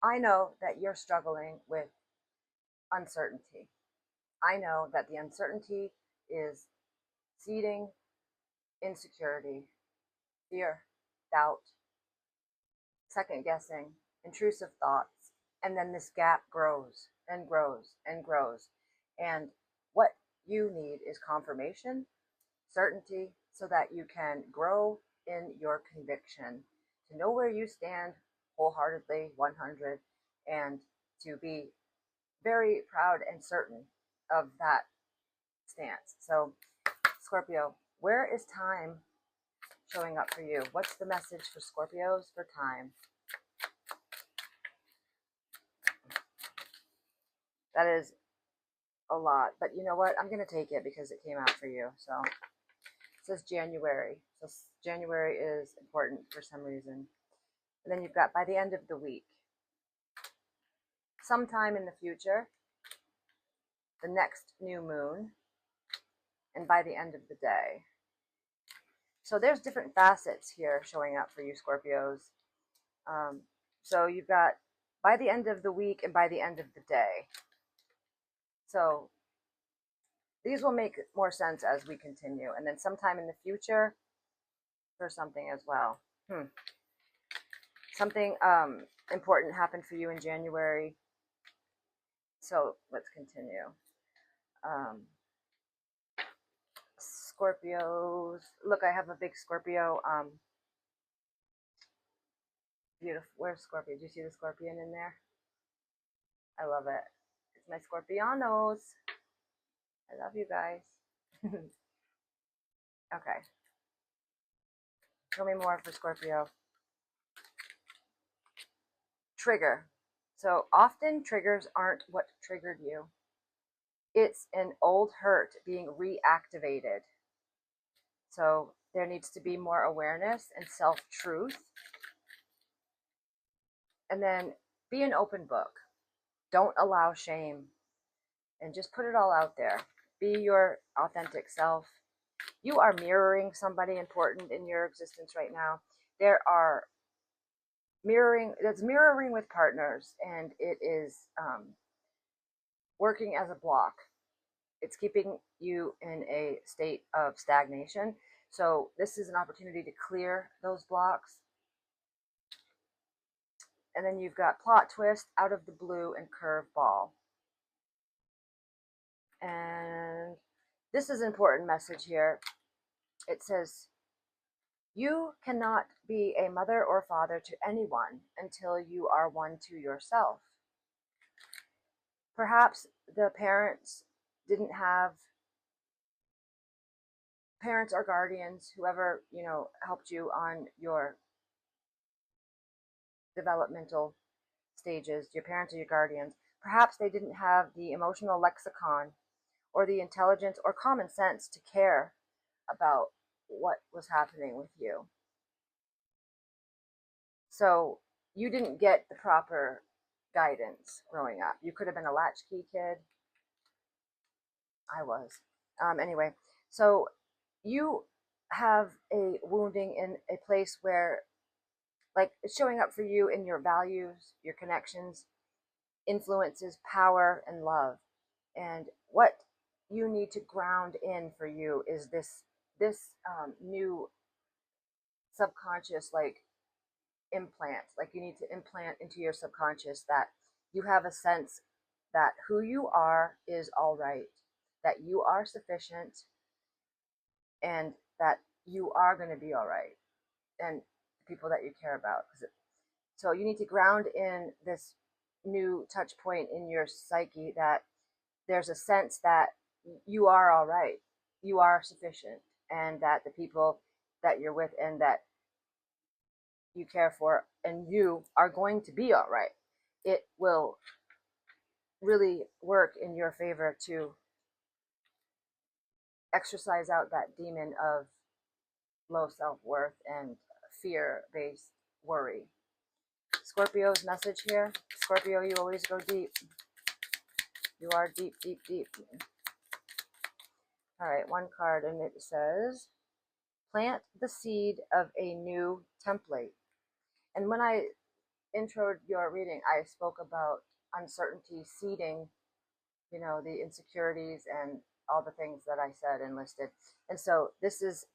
I know that you're struggling with uncertainty. I know that the uncertainty is seeding insecurity, fear, doubt, second guessing, intrusive thoughts, and then this gap grows and grows and grows. And what you need is confirmation, certainty, so that you can grow in your conviction, to know where you stand wholeheartedly, 100, and to be very proud and certain of that stance. So, Scorpio, where is time showing up for you? What's the message for Scorpios for time? That is a lot, but you know what? I'm going to take it because it came out for you. So it says January. So January is important for some reason. And then you've got by the end of the week. Sometime in the future, the next new moon, and by the end of the day. So there's different facets here showing up for you, Scorpios. So you've got by the end of the week and by the end of the day. So these will make more sense as we continue. And then sometime in the future for something as well. Something important happened for you in January. So let's continue. Scorpios. Look, I have a big Scorpio. Beautiful. Where's Scorpio? Do you see the scorpion in there? I love it. It's my Scorpianos. I love you guys. Okay. Show me more for Scorpio. Trigger. So often triggers aren't what triggered you. It's an old hurt being reactivated. So there needs to be more awareness and self-truth. And then be an open book. Don't allow shame. And just put it all out there. Be your authentic self. You are mirroring somebody important in your existence right now. There are that's mirroring with partners, and it is working as a block. It's keeping you in a state of stagnation. So this is an opportunity to clear those blocks. And then you've got plot twist, out of the blue, and curveball. And this is an important message here. It says, you cannot be a mother or father to anyone until you are one to yourself. Perhaps the parents didn't have parents or guardians, whoever, helped you on your developmental stages, your parents or your guardians. Perhaps they didn't have the emotional lexicon or the intelligence or common sense to care about what was happening with you. So you didn't get the proper guidance growing up. You could have been a latchkey kid. I was. Anyway, so you have a wounding in a place where, like, it's showing up for you in your values, your connections, influences, power, and love. And what you need to ground in for you is this new subconscious, like, implant. Like, you need to implant into your subconscious that you have a sense that who you are is all right, that you are sufficient, and that you are going to be all right, and the people that you care about. So you need to ground in this new touch point in your psyche that there's a sense that you are all right, you are sufficient, and that the people that you're with and that you care for and you are going to be all right. It will really work in your favor to exercise out that demon of low self-worth and fear-based worry. Scorpio's message here. Scorpio, you always go deep. You are deep, deep, deep. All right, one card, and it says, plant the seed of a new template. And when I introed your reading, I spoke about uncertainty seeding, you know, the insecurities and all the things that I said and listed. And so this is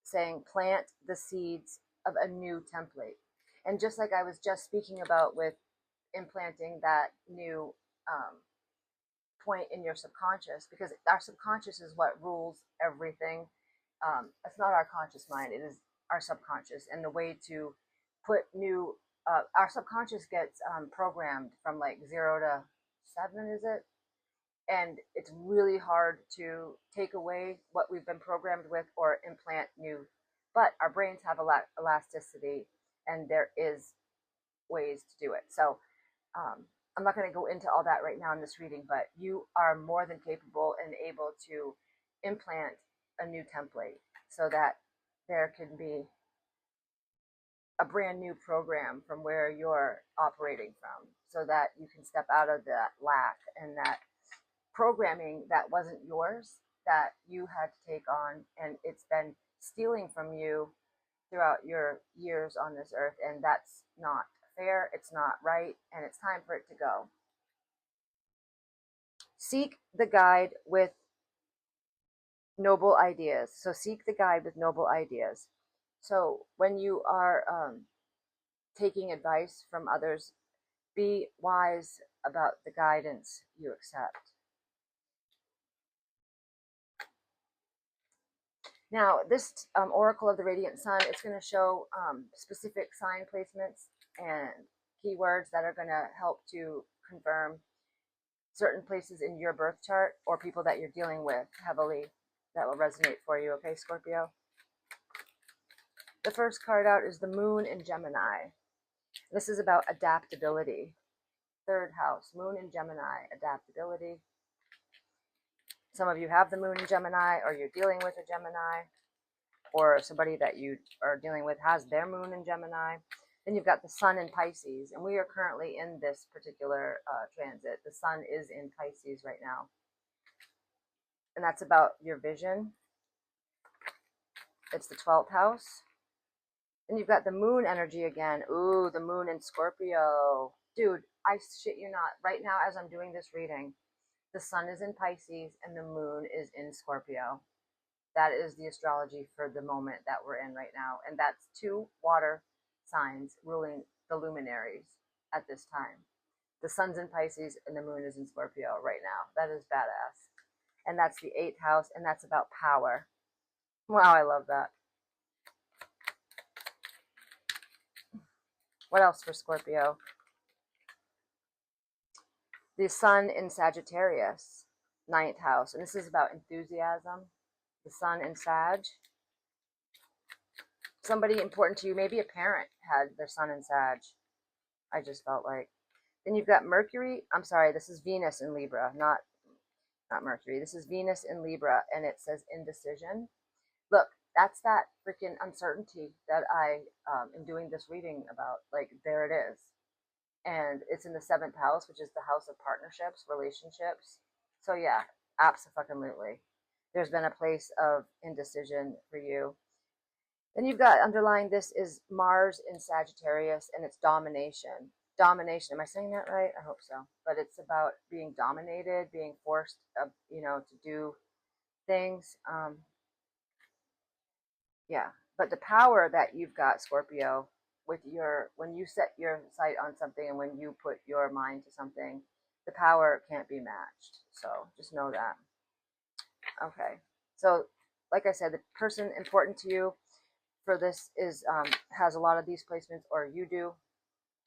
saying plant the seeds of a new template. And just like I was just speaking about with implanting that new point in your subconscious, because our subconscious is what rules everything. It's not our conscious mind, it is our subconscious. And the way to put new, our subconscious gets programmed from like 0 to 7, is it? And it's really hard to take away what we've been programmed with or implant new. But our brains have elasticity, and there is ways to do it. So I'm not going to go into all that right now in this reading, but you are more than capable and able to implant a new template so that there can be a brand new program from where you're operating from, so that you can step out of that lack and that programming that wasn't yours, that you had to take on, and it's been stealing from you throughout your years on this earth, and that's not fair, it's not right, and it's time for it to go. Seek the guide with noble ideas. So seek the guide with noble ideas. So when you are taking advice from others, be wise about the guidance you accept. Now, this Oracle of the Radiant Sun, it's going to show specific sign placements and keywords that are going to help to confirm certain places in your birth chart or people that you're dealing with heavily that will resonate for you, okay, Scorpio? The first card out is the Moon in Gemini. This is about adaptability. Third house, Moon in Gemini, adaptability. Some of you have the Moon in Gemini, or you're dealing with a Gemini, or somebody that you are dealing with has their Moon in Gemini. Then you've got the Sun in Pisces, and we are currently in this particular transit. The Sun is in Pisces right now. And that's about your vision. It's the 12th house. Then you've got the Moon energy again. Ooh, the Moon in Scorpio. Dude, I shit you not. Right now, as I'm doing this reading, the Sun is in Pisces and the Moon is in Scorpio. That is the astrology for the moment that we're in right now. And that's 2 water signs ruling the luminaries at this time. The Sun's in Pisces and the Moon is in Scorpio right now. That is badass. And that's the 8th house, and that's about power. Wow, I love that. What else for Scorpio? The Sun in Sagittarius, 9th house. And this is about enthusiasm. The Sun in Sag. Somebody important to you, maybe a parent, had their Sun in Sag. I just felt like. Then you've got Mercury. I'm sorry, this is Venus in Libra, not Mercury. This is Venus in Libra, and it says indecision. Look, that's that freaking uncertainty that I am doing this reading about. Like, there it is. And it's in the 7th house, which is the house of partnerships, relationships. So yeah, absolutely. There's been a place of indecision for you. Then you've got underlying this is Mars in Sagittarius, and it's domination. Domination. Am I saying that right? I hope so. But it's about being dominated, being forced, you know, to do things. Yeah. But the power that you've got, Scorpio, with when you set your sight on something and when you put your mind to something, the power can't be matched. So just know that. Okay. So like I said, the person important to you for this is has a lot of these placements, or you do,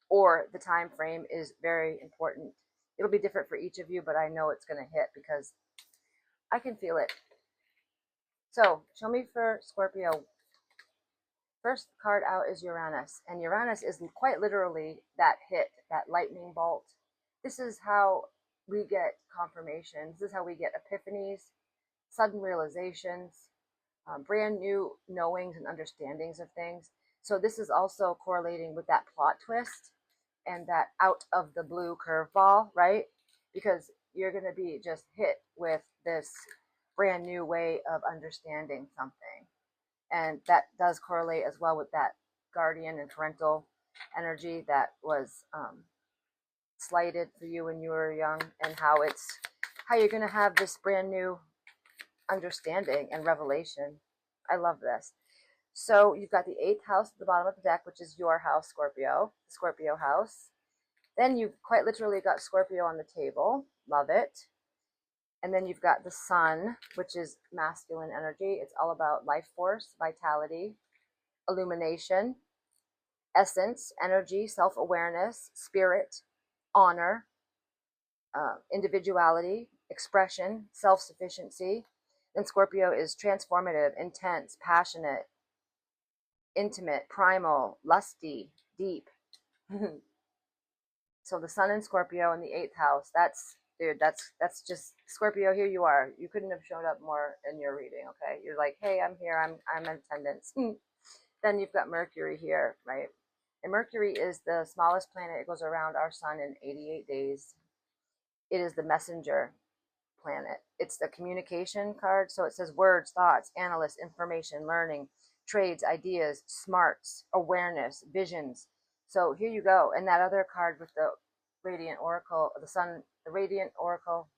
or the time frame is very important. It'll be different for each of you, but I know it's going to hit because I can feel it. So show me for Scorpio. First card out is Uranus, and Uranus is quite literally that hit, that lightning bolt. This is how we get confirmations. This is how we get epiphanies, sudden realizations, brand new knowings and understandings of things. So this is also correlating with that plot twist and that out of the blue curveball, right? Because you're going to be just hit with this brand new way of understanding something. And that does correlate as well with that guardian and parental energy that was slighted for you when you were young, and how you're going to have this brand new understanding and revelation. I love this. So you've got the eighth house at the bottom of the deck, which is your house, Scorpio, the Scorpio house. Then you've quite literally got Scorpio on the table. Love it. And then you've got the sun, which is masculine energy. It's all about life force, vitality, illumination, essence, energy, self-awareness, spirit, honor, individuality, expression, self-sufficiency. Then Scorpio is transformative, intense, passionate, intimate, primal, lusty, deep. So the sun in Scorpio in the eighth house, dude, that's just Scorpio. Here you are. You couldn't have showed up more in your reading. Okay, you're like, hey, I'm here. I'm in attendance. Then you've got Mercury here, right? And Mercury is the smallest planet. It goes around our sun in 88 days. It is the messenger planet. It's the communication card. So it says words, thoughts, analysts, information, learning, trades, ideas, smarts, awareness, visions. So here you go. And that other card with the radiant oracle, the sun, the radiant oracle,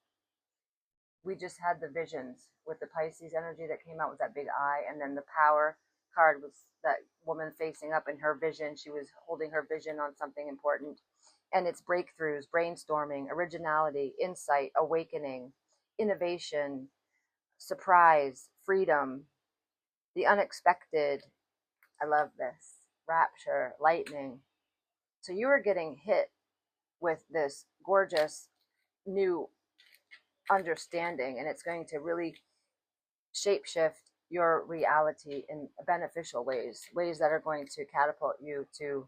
we just had the visions with the Pisces energy that came out with that big eye. And then the power card was that woman facing up in her vision. She was holding her vision on something important. And it's breakthroughs, brainstorming, originality, insight, awakening, innovation, surprise, freedom, the unexpected. I love this. Rapture, lightning. So you are getting hit with this gorgeous new understanding, and it's going to really shapeshift your reality in beneficial ways, ways that are going to catapult you to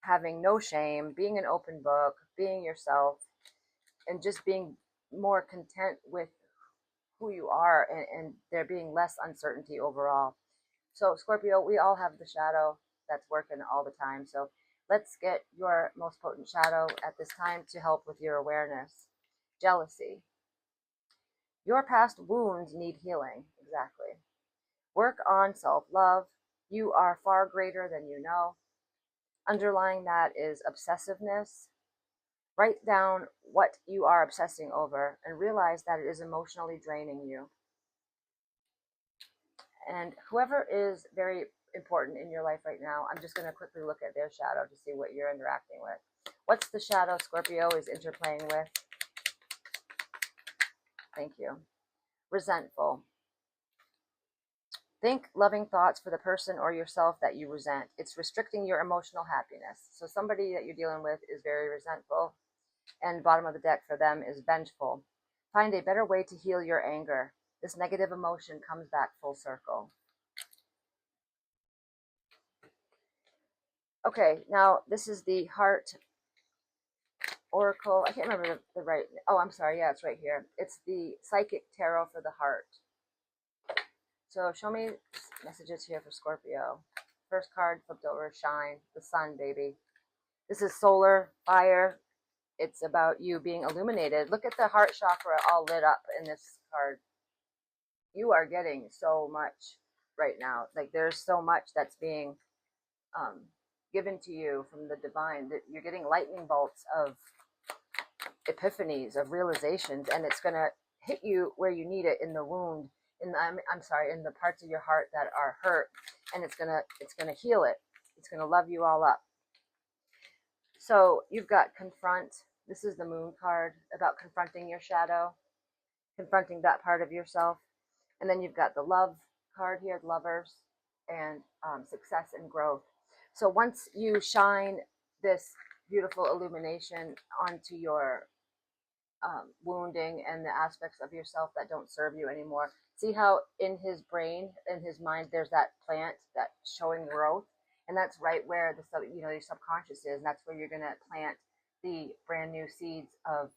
having no shame, being an open book, being yourself, and just being more content with who you are, and there being less uncertainty overall. So Scorpio, we all have the shadow that's working all the time. So let's get your most potent shadow at this time to help with your awareness. Jealousy. Your past wounds need healing. Exactly. Work on self-love. You are far greater than you know. Underlying that is obsessiveness. Write down what you are obsessing over and realize that it is emotionally draining you. And whoever is very important in your life right now, I'm just going to quickly look at their shadow to see what you're interacting with. What's the shadow Scorpio is interplaying with? Thank you. Resentful. Think loving thoughts for the person or yourself that you resent. It's restricting your emotional happiness. So somebody that you're dealing with is very resentful. And bottom of the deck for them is vengeful. Find a better way to heal your anger. This negative emotion comes back full circle. Okay, now this is the heart oracle. I can't remember the right. Oh, I'm sorry. Yeah, it's right here. It's the psychic tarot for the heart. So show me messages here for Scorpio. First card flipped over, shine, the sun, baby. This is solar, fire. It's about you being illuminated. Look at the heart chakra all lit up in this card. You are getting so much right now. Like there's so much that's being given to you from the divine, that you're getting lightning bolts of epiphanies, of realizations, and it's going to hit you where you need it, in the wound, in the, I'm sorry, in the parts of your heart that are hurt, and it's going to heal it. It's going to love you all up. So you've got confront. This is the moon card, about confronting your shadow, confronting that part of yourself. And then you've got the love card here, lovers, and success and growth. So once you shine this beautiful illumination onto your wounding and the aspects of yourself that don't serve you anymore, see how in his brain, in his mind, there's that plant that's showing growth, and that's right where the your subconscious is, and that's where you're going to plant the brand new seeds of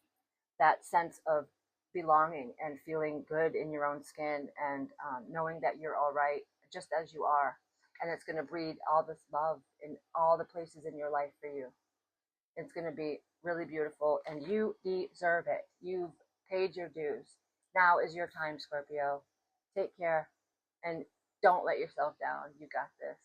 that sense of belonging and feeling good in your own skin, and knowing that you're all right just as you are. And it's going to breed all this love in all the places in your life for you. It's going to be really beautiful, and you deserve it. You've paid your dues. Now is your time, Scorpio. Take care, and don't let yourself down. You got this.